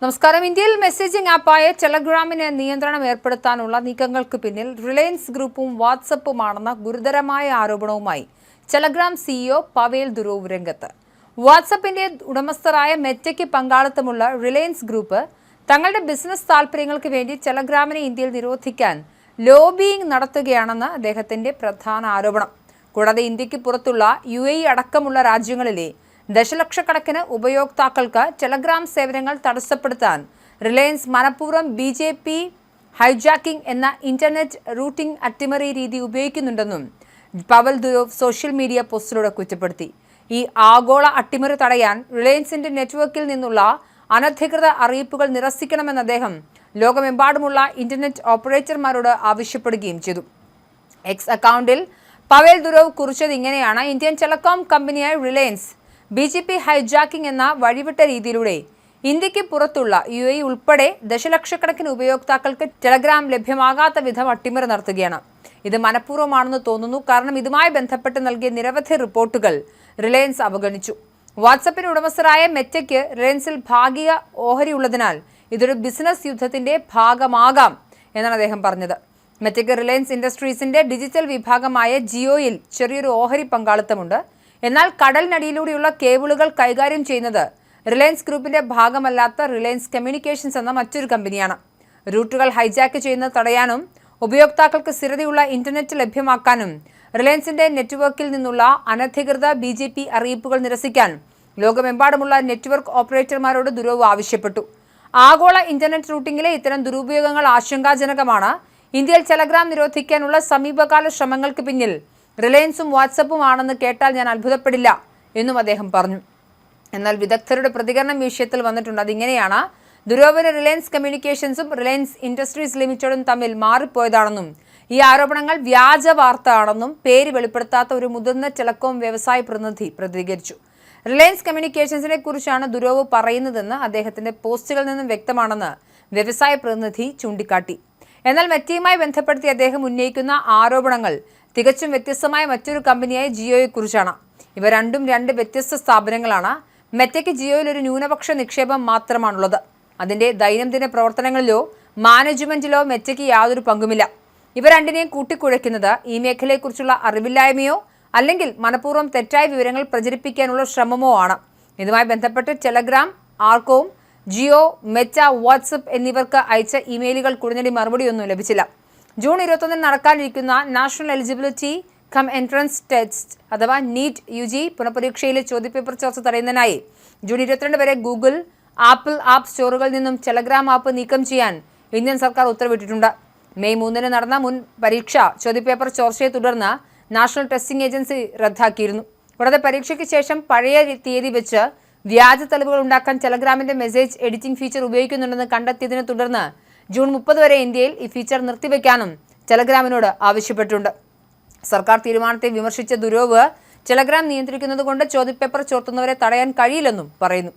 നമസ്കാരം. ഇന്ത്യയിൽ മെസ്സേജിംഗ് ആപ്പായ ടെലഗ്രാമിന് നിയന്ത്രണം ഏർപ്പെടുത്താനുള്ള നീക്കങ്ങൾക്ക് പിന്നിൽ റിലയൻസ് ഗ്രൂപ്പും വാട്സപ്പുമാണെന്ന ഗുരുതരമായ ആരോപണവുമായി ടെലഗ്രാം സിഇഒ പവേൽ ദുരോവ് രംഗത്ത്. വാട്സപ്പിന്റെ ഉടമസ്ഥരായ മെറ്റയ്ക്ക് പങ്കാളിത്തമുള്ള റിലയൻസ് ഗ്രൂപ്പ് തങ്ങളുടെ ബിസിനസ് താൽപര്യങ്ങൾക്ക് വേണ്ടി ടെലഗ്രാമിനെ ഇന്ത്യയിൽ നിരോധിക്കാൻ ലോബിയിങ് നടത്തുകയാണെന്ന് അദ്ദേഹത്തിന്റെ പ്രധാന ആരോപണം. കൂടാതെ ഇന്ത്യക്ക് പുറത്തുള്ള UAE അടക്കമുള്ള രാജ്യങ്ങളിലെ ദശലക്ഷക്കണക്കിന് ഉപയോക്താക്കൾക്ക് ടെലഗ്രാം സേവനങ്ങൾ തടസ്സപ്പെടുത്താൻ റിലയൻസ് മനഃപൂർവ്വം BJP ഹൈജാക്കിംഗ് എന്ന ഇന്റർനെറ്റ് റൂട്ടിംഗ് അട്ടിമറി രീതി ഉപയോഗിക്കുന്നുണ്ടെന്നും പവൽ ദുരോവ് സോഷ്യൽ മീഡിയ പോസ്റ്റിലൂടെ കുറ്റപ്പെടുത്തി. ഈ ആഗോള അട്ടിമറി തടയാൻ റിലയൻസിന്റെ നെറ്റ്വർക്കിൽ നിന്നുള്ള അനധികൃത അറിയിപ്പുകൾ നിരസിക്കണമെന്ന് അദ്ദേഹം ലോകമെമ്പാടുമുള്ള ഇന്റർനെറ്റ് ഓപ്പറേറ്റർമാരോട് ആവശ്യപ്പെടുകയും ചെയ്തു. എക്സ് അക്കൗണ്ടിൽ പവേൽ ദുരോവ് കുറിച്ചത് ഇങ്ങനെയാണ്: ഇന്ത്യൻ ടെലികോം കമ്പനിയായ റിലയൻസ് BJP ഹൈജാക്കിംഗ് എന്ന വഴിവിട്ട രീതിയിലൂടെ ഇന്ത്യക്ക് പുറത്തുള്ള UAE ഉൾപ്പെടെ ദശലക്ഷക്കണക്കിന് ഉപയോക്താക്കൾക്ക് ടെലഗ്രാം ലഭ്യമാകാത്ത വിധം അട്ടിമറി നടത്തുകയാണ്. ഇത് മനഃപൂർവ്വമാണെന്ന് തോന്നുന്നു, കാരണം ഇതുമായി ബന്ധപ്പെട്ട് നൽകിയ നിരവധി റിപ്പോർട്ടുകൾ റിലയൻസ് അവഗണിച്ചു. വാട്സപ്പിന് ഉടമസ്ഥരായ മെറ്റയ്ക്ക് റിലയൻസിൽ ഭാഗിക ഓഹരിയുള്ളതിനാൽ ഇതൊരു ബിസിനസ് യുദ്ധത്തിന്റെ ഭാഗമാകാം എന്നാണ് അദ്ദേഹം പറഞ്ഞത്. മെറ്റയ്ക്ക് റിലയൻസ് ഇൻഡസ്ട്രീസിന്റെ ഡിജിറ്റൽ വിഭാഗമായ ജിയോയിൽ ചെറിയൊരു ഓഹരി പങ്കാളിത്തമുണ്ട്. എന്നാൽ കടലിനടിയിലൂടെയുള്ള കേബിളുകൾ കൈകാര്യം ചെയ്യുന്നത് റിലയൻസ് ഗ്രൂപ്പിന്റെ ഭാഗമല്ലാത്ത റിലയൻസ് കമ്മ്യൂണിക്കേഷൻസ് എന്ന മറ്റൊരു കമ്പനിയാണ്. റൂട്ടുകൾ ഹൈജാക്ക് ചെയ്യുന്നത് തടയാനും ഉപയോക്താക്കൾക്ക് സ്ഥിരതയുള്ള ഇന്റർനെറ്റ് ലഭ്യമാക്കാനും റിലയൻസിന്റെ നെറ്റ്വർക്കിൽ നിന്നുള്ള അനധികൃത BJP അറിയിപ്പുകൾ നിരസിക്കാൻ ലോകമെമ്പാടുമുള്ള നെറ്റ്വർക്ക് ഓപ്പറേറ്റർമാരോട് ദുരോവ് ആവശ്യപ്പെട്ടു. ആഗോള ഇന്റർനെറ്റ് റൂട്ടിംഗിലെ ഇത്തരം ദുരുപയോഗങ്ങൾ ആശങ്കാജനകമാണ്. ഇന്ത്യയിൽ ടെലഗ്രാം നിരോധിക്കാനുള്ള സമീപകാല ശ്രമങ്ങൾക്ക് പിന്നിൽ റിലയൻസും വാട്സപ്പും ആണെന്ന് കേട്ടാൽ ഞാൻ അത്ഭുതപ്പെടില്ല എന്നും അദ്ദേഹം പറഞ്ഞു. എന്നാൽ വിദഗ്ധരുടെ പ്രതികരണം വിഷയത്തിൽ വന്നിട്ടുണ്ട്. അതിങ്ങനെയാണ്: ദുരോവിന് റിലയൻസ് കമ്മ്യൂണിക്കേഷൻസും റിലയൻസ് ഇൻഡസ്ട്രീസ് ലിമിറ്റഡും തമ്മിൽ മാറിപ്പോയതാണെന്നും ഈ ആരോപണങ്ങൾ വ്യാജ വാർത്ത ആണെന്നും പേര് വെളിപ്പെടുത്താത്ത ഒരു മുതിർന്ന ടെലികോം വ്യവസായ പ്രതിനിധി പ്രതികരിച്ചു. റിലയൻസ് കമ്മ്യൂണിക്കേഷൻസിനെ കുറിച്ചാണ് ദുരോവ് പറയുന്നതെന്ന് അദ്ദേഹത്തിന്റെ പോസ്റ്റുകളിൽ നിന്നും വ്യക്തമാണെന്ന് വ്യവസായ പ്രതിനിധി ചൂണ്ടിക്കാട്ടി. എന്നാൽ മെറ്റയുമായി ബന്ധപ്പെടുത്തി അദ്ദേഹം ഉന്നയിക്കുന്ന ആരോപണങ്ങൾ തികച്ചും വ്യത്യസ്തമായ മറ്റൊരു കമ്പനിയായ ജിയോയെക്കുറിച്ചാണ്. ഇവ രണ്ടും രണ്ട് വ്യത്യസ്ത സ്ഥാപനങ്ങളാണ്. മെറ്റയ്ക്ക് ജിയോയിൽ ഒരു ന്യൂനപക്ഷ നിക്ഷേപം മാത്രമാണുള്ളത്. അതിന്റെ ദൈനംദിന പ്രവർത്തനങ്ങളിലോ മാനേജ്മെന്റിലോ മെറ്റയ്ക്ക് യാതൊരു പങ്കുമില്ല. ഇവ രണ്ടിനെയും കൂട്ടിക്കുഴയ്ക്കുന്നത് ഈ മേഖലയെക്കുറിച്ചുള്ള അറിവില്ലായ്മയോ അല്ലെങ്കിൽ മനഃപൂർവ്വം തെറ്റായ വിവരങ്ങൾ പ്രചരിപ്പിക്കാനുള്ള ശ്രമമോ ആണ്. ഇതുമായി ബന്ധപ്പെട്ട് ടെലഗ്രാം, ആർക്കോം, ജിയോ, മെറ്റ, വാട്സപ്പ് എന്നിവർക്ക് അയച്ച ഇമെയിലുകൾ ഉടനടി മറുപടിയൊന്നും ലഭിച്ചില്ല. ജൂൺ 21 നടക്കാനിരിക്കുന്ന national eligibility come entrance test അഥവാ NEET UG പുനഃപരീക്ഷയിലെ ചോദ്യപേപ്പർ ചോർച്ച തടയുന്നതിനായി ജൂൺ 22 വരെ ഗൂഗിൾ, ആപ്പിൾ ആപ്പ് സ്റ്റോറുകളിൽ നിന്നും ടെലഗ്രാം ആപ്പ് നീക്കം ചെയ്യാൻ ഇന്ത്യൻ സർക്കാർ ഉത്തരവിട്ടിട്ടുണ്ട്. മെയ് 3 നടന്ന മുൻ പരീക്ഷ ചോദ്യപേപ്പർ ചോർച്ചയെ തുടർന്ന് നാഷണൽ ടെസ്റ്റിംഗ് ഏജൻസി റദ്ദാക്കിയിരുന്നു. കൂടാതെ പരീക്ഷയ്ക്ക് ശേഷം പഴയ തീയതി വെച്ച് വ്യാജ തെളിവുകൾ ഉണ്ടാക്കാൻ ടെലഗ്രാമിന്റെ മെസ്സേജ് എഡിറ്റിംഗ് ഫീച്ചർ ഉപയോഗിക്കുന്നുണ്ടെന്ന് കണ്ടെത്തിയതിനെ തുടർന്ന് ജൂൺ 30 വരെ ഇന്ത്യയിൽ ഈ ഫീച്ചർ നിർത്തിവെക്കാനും ടെലഗ്രാമിനോട് ആവശ്യപ്പെട്ടിട്ടുണ്ട്. സർക്കാർ തീരുമാനത്തെ വിമർശിച്ച ദുരോവ് ടെലഗ്രാം നിയന്ത്രിക്കുന്നത് കൊണ്ട് ചോദ്യപേപ്പർ ചോർത്തുന്നവരെ തടയാൻ കഴിയില്ലെന്നും പറയുന്നു.